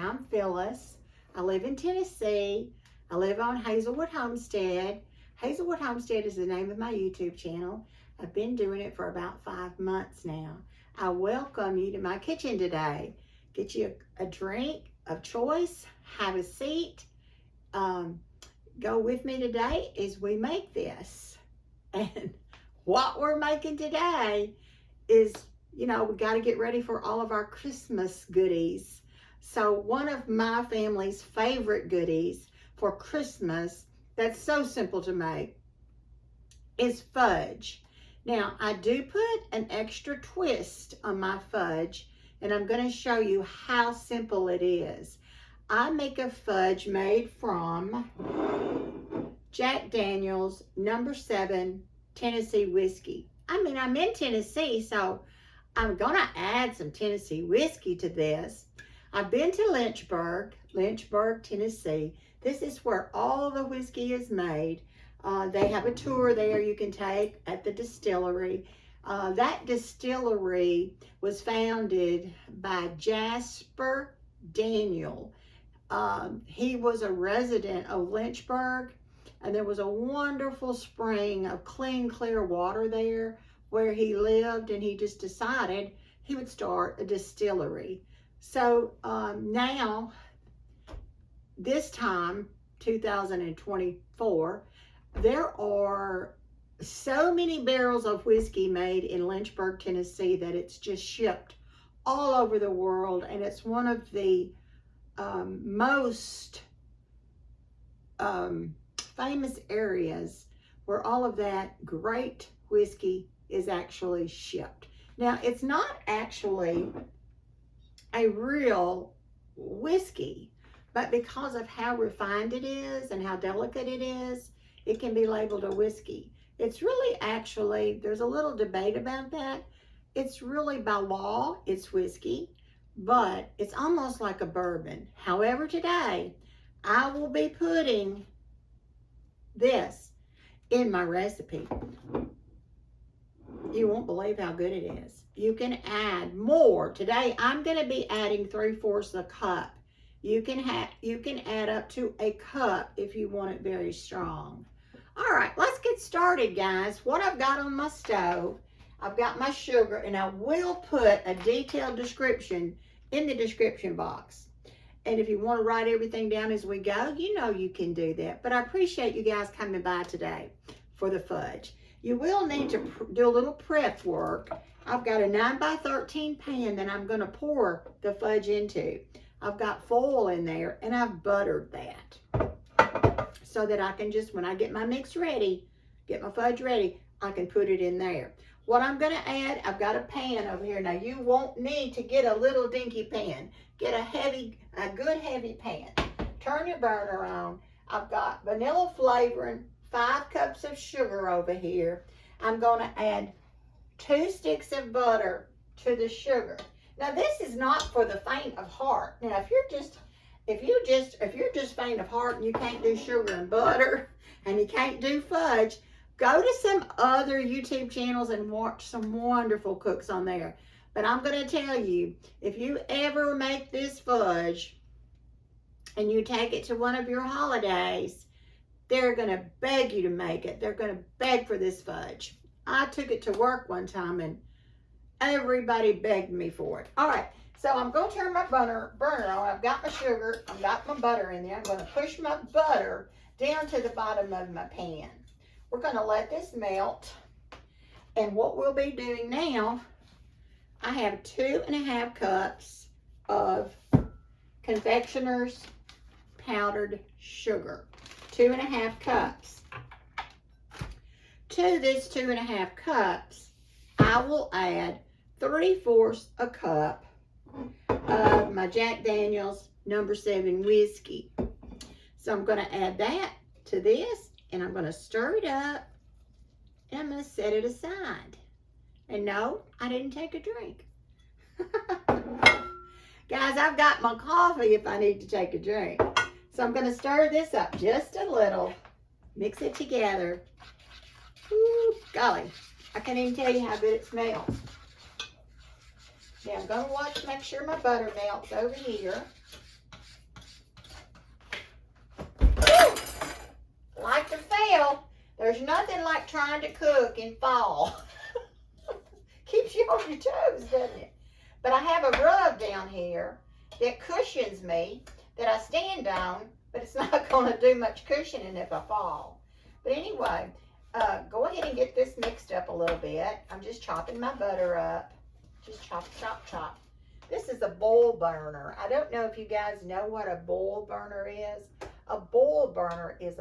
I'm Phyllis. I live in Tennessee. I live on Hazelwood Homestead. Hazelwood Homestead is the name of my YouTube channel. I've been doing it for about 5 months now. I welcome you to my kitchen today. Get you a drink of choice, have a seat. Go with me today as we make this. And what we're making today is, you know, we got to get ready for all of our Christmas goodies. So one of my family's favorite goodies for Christmas that's so simple to make is fudge. Now, I do put an extra twist on my fudge, and I'm going to show you how simple it is. I make a fudge made from Jack Daniel's No. 7 Tennessee Whiskey. I mean, I'm in Tennessee, so I'm going to add some Tennessee whiskey to this. I've been to Lynchburg, Tennessee. This is where all the whiskey is made. They have a tour there you can take at the distillery. That distillery was founded by Jasper Daniel. He was a resident of Lynchburg, and there was a wonderful spring of clean, clear water there where he lived, and he just decided he would start a distillery. So now, this time, 2024, there are so many barrels of whiskey made in Lynchburg, Tennessee that it's just shipped all over the world, and it's one of the most famous areas where all of that great whiskey is actually shipped. Now, it's not actually a real whiskey, but because of how refined it is and how delicate it is, it can be labeled a whiskey. It's really actually, there's a little debate about that. It's really, by law, it's whiskey, but it's almost like a bourbon. However, today, I will be putting this in my recipe. You won't believe how good it is. You can add more. Today, I'm going to be adding 3/4 a cup. You can add up to a cup if you want it very strong. All right, let's get started, guys. What I've got on my stove, I've got my sugar, and I will put a detailed description in the description box. And if you want to write everything down as we go, you know you can do that. But I appreciate you guys coming by today for the fudge. You will need to do a little prep work. I've got a 9x13 pan that I'm going to pour the fudge into. I've got foil in there, and I've buttered that so that I can just, when I get my mix ready, get my fudge ready, I can put it in there. What I'm going to add, I've got a pan over here. Now, you won't need to get a little dinky pan. Get a good heavy pan. Turn your burner on. I've got vanilla flavoring, 5 cups of sugar over here. I'm going to add 2 sticks of butter to the sugar. Now, this is not for the faint of heart. Now, if you're just faint of heart and you can't do sugar and butter and you can't do fudge, go to some other YouTube channels and watch some wonderful cooks on there. But I'm going to tell you, if you ever make this fudge and you take it to one of your holidays, they're going to beg you to make it. They're going to beg for this fudge. I took it to work one time and everybody begged me for it. All right, so I'm going to turn my burner on. I've got my sugar. I've got my butter in there. I'm going to push my butter down to the bottom of my pan. We're going to let this melt. And what we'll be doing now, I have 2½ cups of confectioner's powdered sugar. 2½ cups. To this 2½ cups, I will add 3/4 a cup of my Jack Daniel's No. 7 whiskey. So I'm going to add that to this, and I'm going to stir it up, and I'm going to set it aside. And no, I didn't take a drink. Guys, I've got my coffee if I need to take a drink. So I'm going to stir this up just a little, mix it together. Ooh, golly, I can't even tell you how good it smells. Now I'm going to watch to make sure my butter melts over here. There's nothing like trying to cook in fall. Keeps you on your toes, doesn't it? But I have a rug down here that cushions me, that I stand on, but it's not going to do much cushioning if I fall. But anyway, go ahead and get this mixed up a little bit. I'm just chopping my butter up. Just chop, chop, chop. This is a bowl burner. I don't know if you guys know what a bowl burner is. A bowl burner is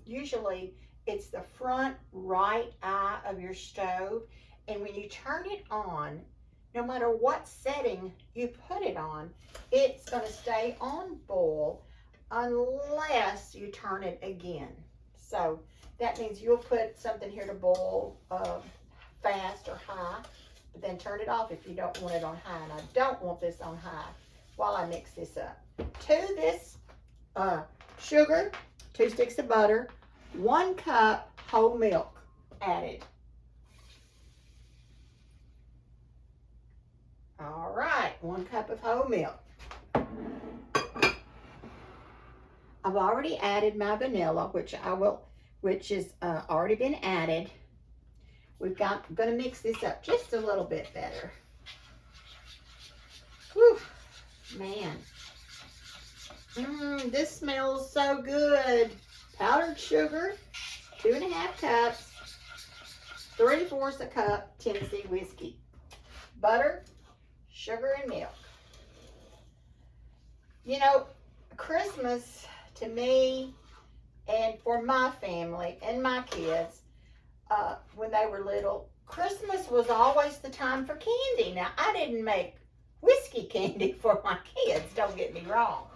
usually it's the front right eye of your stove. And when you turn it on, no matter what setting you put it on, it's going to stay on boil unless you turn it again. So that means you'll put something here to boil fast or high, but then turn it off if you don't want it on high. And I don't want this on high while I mix this up. To this sugar, 2 sticks of butter, 1 cup whole milk added. All right, 1 cup of whole milk. I've already added my vanilla, which is already been added. I'm going to mix this up just a little bit better. Whew, man. This smells so good. Powdered sugar, 2½ cups, 3/4 a cup Tennessee whiskey. Butter, sugar, and milk. You know, Christmas to me and for my family and my kids, when they were little, Christmas was always the time for candy. Now, I didn't make whiskey candy for my kids, don't get me wrong.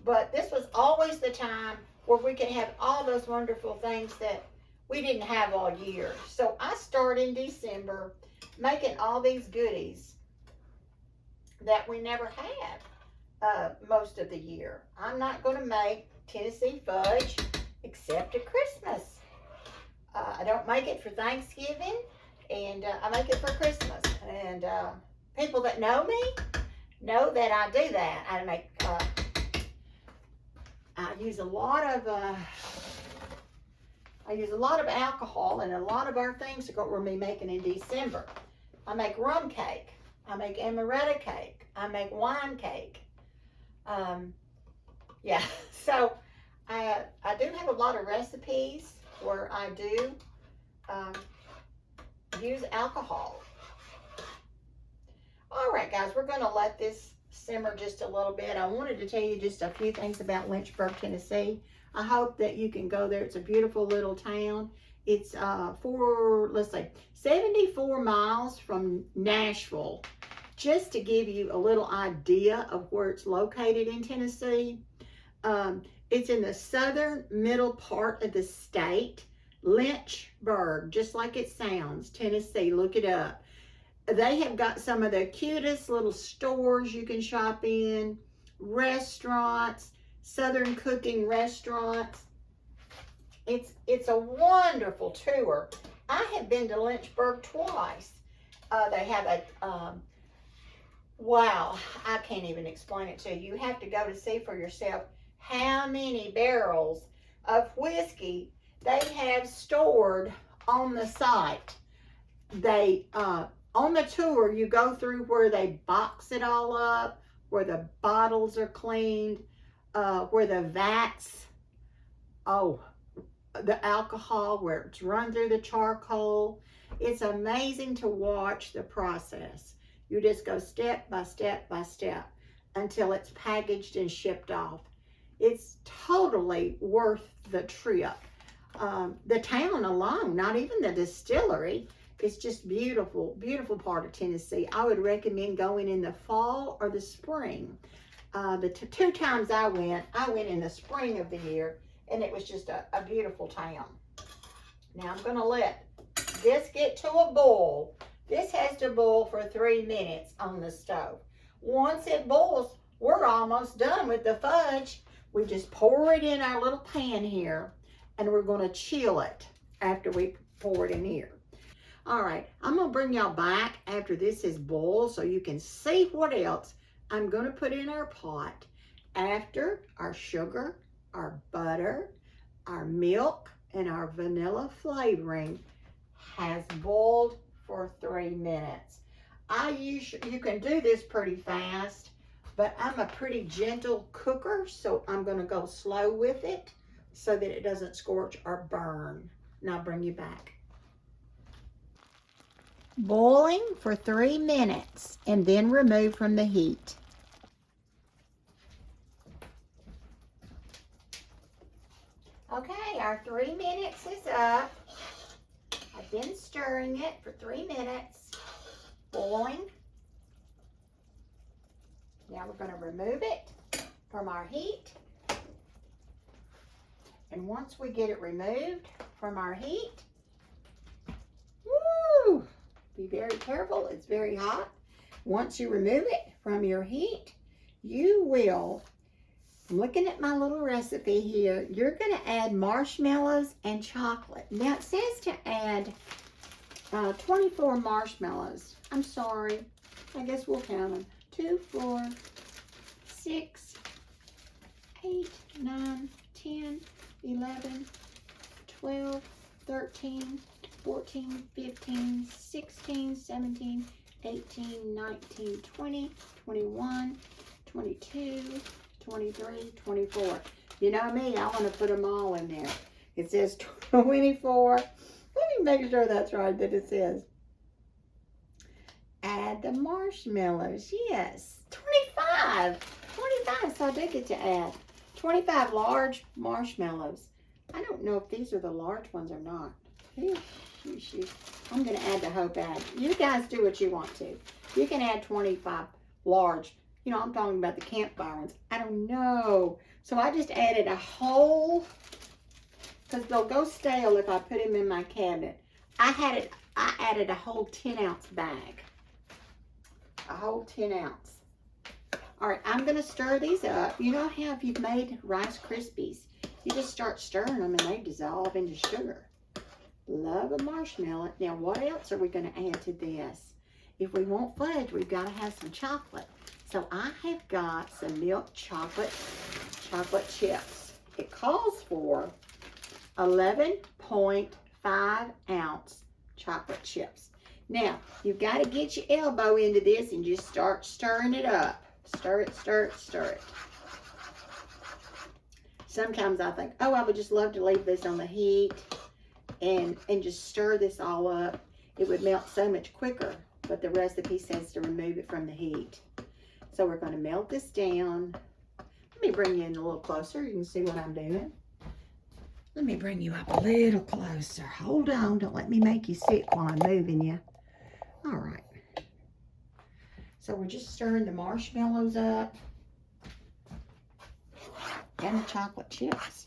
But this was always the time where we could have all those wonderful things that we didn't have all year. So I start in December making all these goodies that we never had most of the year. I'm not going to make Tennessee fudge except at Christmas. I don't make it for Thanksgiving, and I make it for Christmas. And people that know me know that I do that. I use a lot of alcohol, and a lot of our things are going to be making in December. I make rum cake. I make amaretto cake. I make wine cake. Yeah, so I do have a lot of recipes where I do use alcohol. All right, guys, we're going to let this simmer just a little bit. I wanted to tell you just a few things about Lynchburg, Tennessee. I hope that you can go there. It's a beautiful little town. It's 74 miles from Nashville. Just to give you a little idea of where it's located in Tennessee, it's in the southern middle part of the state. Lynchburg, just like it sounds, Tennessee. Look it up. They have got some of the cutest little stores you can shop in, restaurants, southern cooking restaurants. It's a wonderful tour. I have been to Lynchburg twice. They have a wow, I can't even explain it to you. You have to go to see for yourself how many barrels of whiskey they have stored on the site. They on the tour, you go through where they box it all up, where the bottles are cleaned, where the vats, the alcohol, where it's run through the charcoal. It's amazing to watch the process. You just go step by step by step until it's packaged and shipped off. It's totally worth the trip. The town alone, not even the distillery, it's just beautiful, beautiful part of Tennessee. I would recommend going in the fall or the spring. The two times I went in the spring of the year, and it was just a beautiful town. Now I'm going to let this get to a boil. This has to boil for 3 minutes on the stove. Once it boils, we're almost done with the fudge. We just pour it in our little pan here, and we're going to chill it after we pour it in here. All right, I'm going to bring y'all back after this is boiled so you can see what else I'm going to put in our pot after our sugar, our butter, our milk, and our vanilla flavoring has boiled for 3 minutes. You can do this pretty fast, but I'm a pretty gentle cooker, so I'm going to go slow with it so that it doesn't scorch or burn. And I'll bring you back. Boiling for 3 minutes and then remove from the heat. Okay, our 3 minutes is up. I've been stirring it for 3 minutes, boiling. Now we're going to remove it from our heat. And once we get it removed from our heat, woo, be very careful, it's very hot. Once you remove it from your heat, you will, I'm looking at my little recipe here, you're going to add marshmallows and chocolate. Now it says to add 24 marshmallows. I'm sorry, I guess we'll count them. 2, 4, 6, 8, 9, 10, 11, 12, 13, 14, 15, 16, 17, 18, 19, 20, 21, 22, 23, 24. You know me, I want to put them all in there. It says 24. Let me make sure that's right, that it says. Add the marshmallows. Yes, 25. 25, so I did get to add 25 large marshmallows. I don't know if these are the large ones or not. I'm going to add the whole bag. You guys do what you want to. You can add 25 large. You know, I'm talking about the campfire ones. I don't know. So I just added a whole, because they'll go stale if I put them in my cabinet. I added a whole 10-ounce bag. A whole 10 ounce. All right, I'm going to stir these up. You know how if you've made Rice Krispies, you just start stirring them and they dissolve into sugar. Love a marshmallow. Now, what else are we going to add to this? If we want fudge, we've got to have some chocolate. So I have got some milk chocolate chips. It calls for 11.5 ounce chocolate chips. Now, you've got to get your elbow into this and just start stirring it up. Stir it, stir it, stir it. Sometimes I think, oh, I would just love to leave this on the heat and just stir this all up. It would melt so much quicker, but the recipe says to remove it from the heat. So we're going to melt this down. Let me bring you in a little closer. You can see what I'm doing. Let me bring you up a little closer. Hold on. Don't let me make you sick while I'm moving you. All right. So we're just stirring the marshmallows up and the chocolate chips.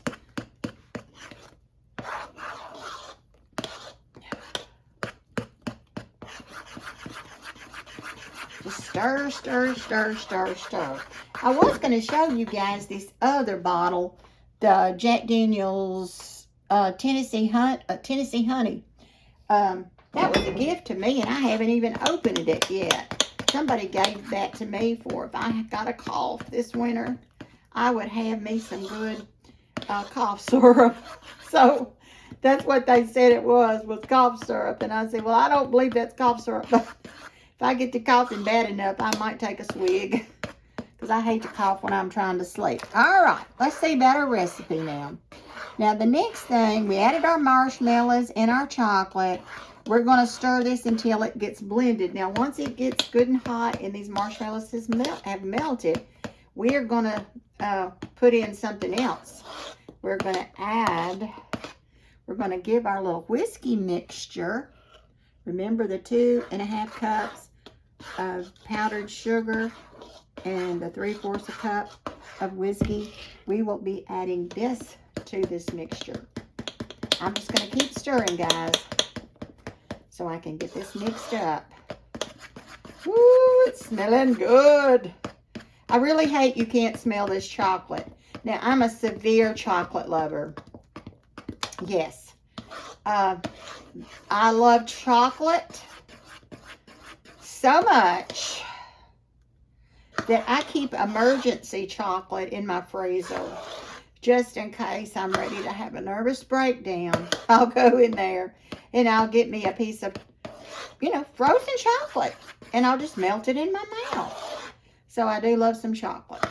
Just stir, stir, stir, stir, stir. I was going to show you guys this other bottle, the Jack Daniel's Tennessee Honey. That was a gift to me, and I haven't even opened it yet. Somebody gave that to me for if I got a cough this winter, I would have me some good cough syrup. So that's what they said it was cough syrup. And I said, well, I don't believe that's cough syrup. But if I get to coughing bad enough, I might take a swig. Because I hate to cough when I'm trying to sleep. All right, let's see about our recipe now. Now, the next thing, we added our marshmallows and our chocolate. We're going to stir this until it gets blended. Now, once it gets good and hot and these marshmallows have melted, we are going to put in something else. We're going to give our little whiskey mixture. Remember the 2.5 cups of powdered sugar and the 3/4 cup of whiskey. We will be adding this to this mixture. I'm just going to keep stirring, guys, so I can get this mixed up. Woo, it's smelling good. I really hate you can't smell this chocolate. Now, I'm a severe chocolate lover. Yes. I love chocolate so much that I keep emergency chocolate in my freezer. just in case I'm ready to have a nervous breakdown, I'll go in there and I'll get me a piece of, you know, frozen chocolate, and I'll just melt it in my mouth. So I do love some chocolate.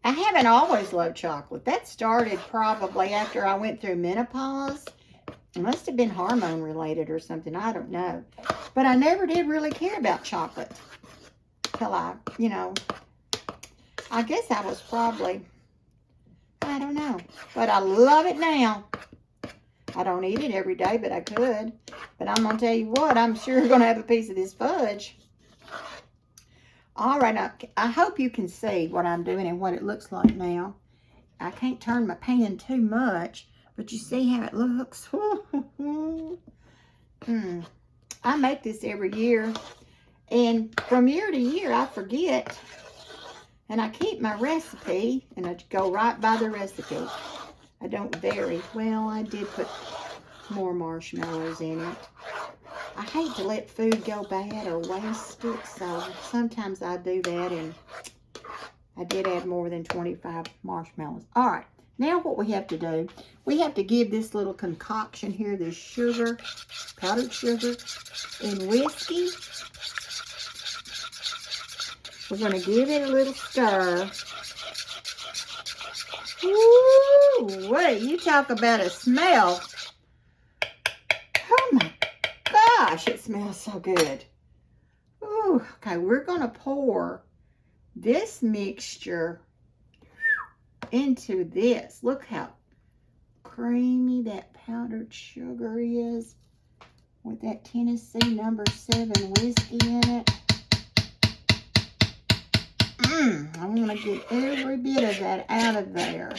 I haven't always loved chocolate. That started probably after I went through menopause. It must have been hormone related or something. I don't know. But I never did really care about chocolate till I, you know, I guess I was probably, I don't know. But I love it now. I don't eat it every day, but I could. But I'm going to tell you what, I'm sure going to have a piece of this fudge. All right, now, I hope you can see what I'm doing and what it looks like now. I can't turn my pan too much, but you see how it looks. I make this every year, and from year to year, I forget, and I keep my recipe, and I go right by the recipe. I don't vary. Well, I did put more marshmallows in it. I hate to let food go bad or waste it, so sometimes I do that, and I did add more than 25 marshmallows. All right, now what we have to do, we have to give this little concoction here, this sugar, powdered sugar, and whiskey. We're going to give it a little stir. Ooh, wait, you talk about a smell. Oh my gosh, it smells so good. Ooh, okay, we're going to pour this mixture into this. Look how creamy that powdered sugar is with that Tennessee No. 7 whiskey in it. I want to get every bit of that out of there.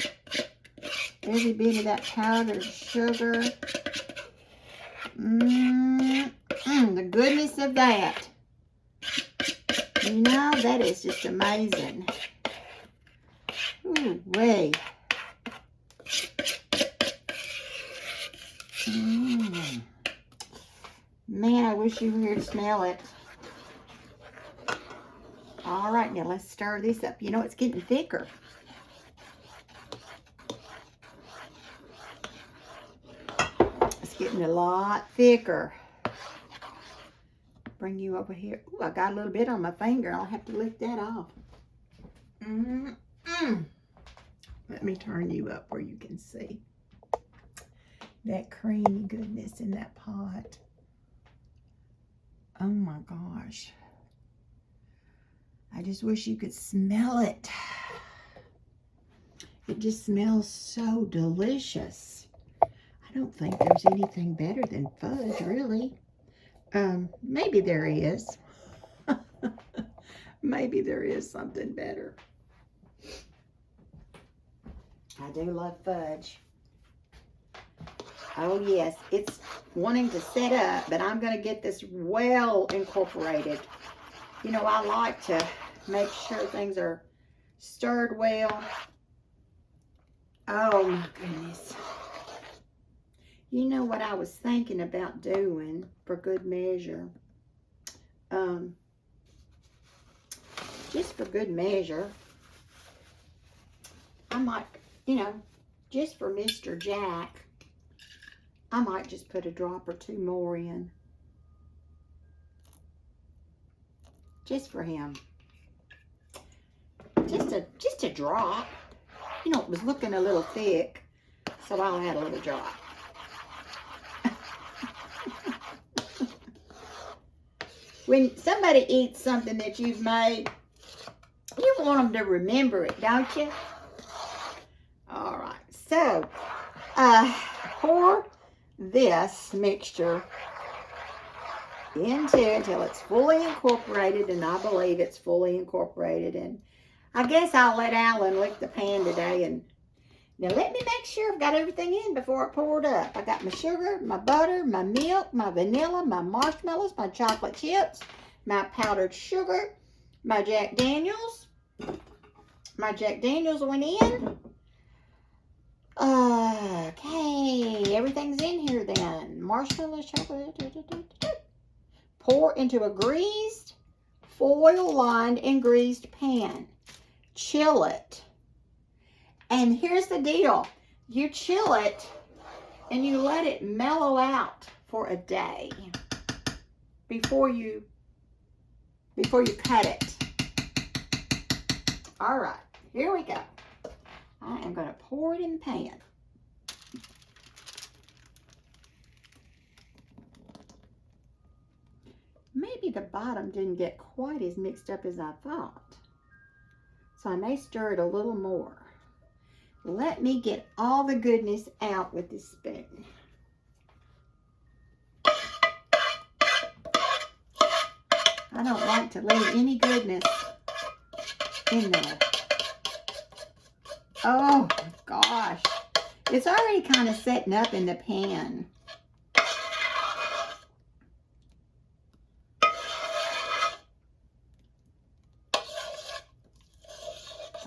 Every bit of that powdered sugar. The goodness of that. You know, that is just amazing. Ooh, wee. Man, I wish you were here to smell it. All right, now let's stir this up. You know, it's getting thicker. It's getting a lot thicker. Bring you over here. Ooh, I got a little bit on my finger. I'll have to lick that off. Let me turn you up where you can see that creamy goodness in that pot. Oh my gosh. I just wish you could smell it. It just smells so delicious. I don't think there's anything better than fudge, really. Maybe there is. Maybe there is something better. I do love fudge. Oh yes, it's wanting to set up, but I'm going to get this well incorporated. You know, I like to make sure things are stirred well. Oh my goodness. You know what I was thinking about doing for good measure? Just for good measure, I might, you know, just for Mr. Jack, I might just put a drop or two more in. Just for him. Just a drop. You know, it was looking a little thick, so I'll add a little drop. When somebody eats something that you've made, you want them to remember it, don't you? All right, so pour this mixture into until it's fully incorporated, and I believe it's fully incorporated. And I guess I'll let Alan lick the pan today. And now let me make sure I've got everything in before I pour it up. I got my sugar, my butter, my milk, my vanilla, my marshmallows, my chocolate chips, my powdered sugar, my Jack Daniels. My Jack Daniels went in. Okay, everything's in here then. Marshmallows, chocolate. Pour into a greased, foil-lined and greased pan. Chill it. And here's the deal. You chill it and you let it mellow out for a day before you cut it. All right, here we go. I am going to pour it in the pan. Maybe the bottom didn't get quite as mixed up as I thought. So I may stir it a little more. Let me get all the goodness out with this spoon. I don't like to leave any goodness in there. Oh gosh, it's already kind of setting up in the pan.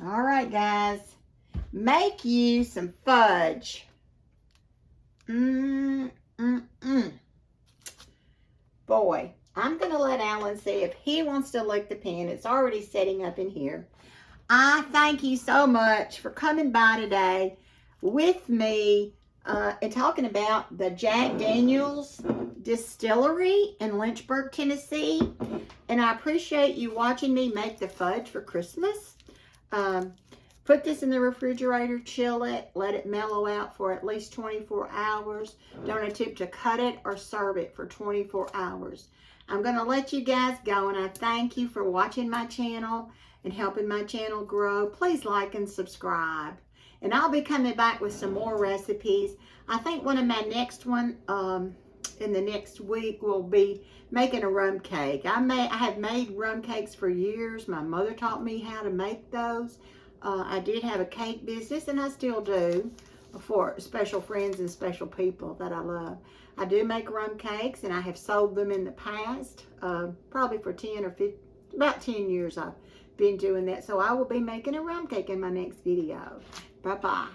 All right, guys, make you some fudge. Boy, I'm going to let Alan see if he wants to lick the pan. It's already setting up in here. I thank you so much for coming by today with me and talking about the Jack Daniel's Distillery in Lynchburg, Tennessee. And I appreciate you watching me make the fudge for Christmas. Put this in the refrigerator, chill it, let it mellow out for at least 24 hours. Don't attempt to cut it or serve it for 24 hours. I'm going to let you guys go, and I thank you for watching my channel and helping my channel grow. Please like and subscribe. And I'll be coming back with some more recipes. I think one of my next one in the next week will be making a rum cake. I have made rum cakes for years. My mother taught me how to make those. I did have a cake business, and I still do, for special friends and special people that I love. I do make rum cakes, and I have sold them in the past, probably for 10 or 15, about 10 years I've been doing that. So I will be making a rum cake in my next video. Bye-bye.